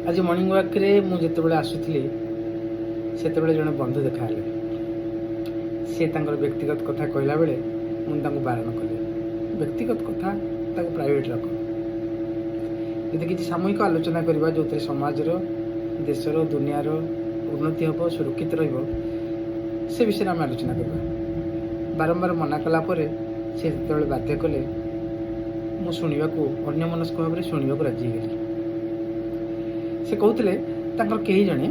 आज morning walk रे मुझे आसुली से जड़े बंधु देखा सी व्यक्तिगत कथा कहला बेले मुझे बारण कली व्यक्तिगत कथा प्राइवेट रख यदि किसी सामूहिक आलोचना करवा जो समाज देशर दुनियार उन्नति हम सुरक्षित से विषय में आलोचना करवा बारंबार मना कलापर से बाध्य कले मु शुणा को अन्यमनस्क भाव में शुणा राजी गली से कहते कई जने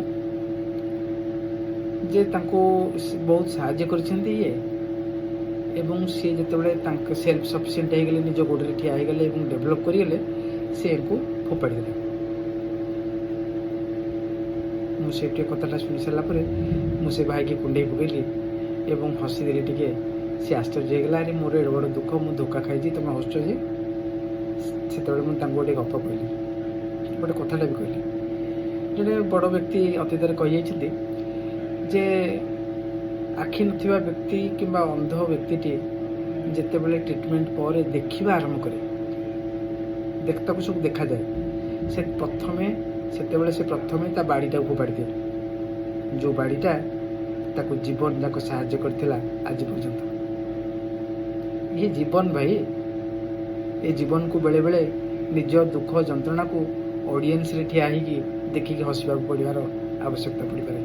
जे बहुत साहाय्य करछन्ती ये एवं सी जिते सेल्फ सफिशिएंट हो गले निज गोड़े ठिया हो गले डेभलप करगले सी फोपाड़ी देले मुझे कथाटा शुणी सारापर मुझे भाई की कुंडे पकईली एवं हसीदेली टे सी आश्चर्य होगा अरे मोर एड बड़ दुख मुझे धोखा खाई तुम हसुच जे से गोटे गप कहली गोटे कथाटा भी कहली जोड़े बड़ व्यक्ति अतीत कही जे आखि नथिबा व्यक्ति किंबा अंध व्यक्ति जिते बड़े ट्रिटमेंट पर देखा आरंभ करे देखता को सब देखा जाए से प्रथमे ता बाड़ीटा फोपाड़ी दिए जो बाड़ीटा ताको जीवन जाक साहाय्य करथिला आज पर्यंत ये जीवन भाई ये जीवन को बेले बेले निज दुख जंत्रणा को ऑडियंस रे ठिया ही देखिक हसवाक पड़ार आवश्यकता पड़ पाए।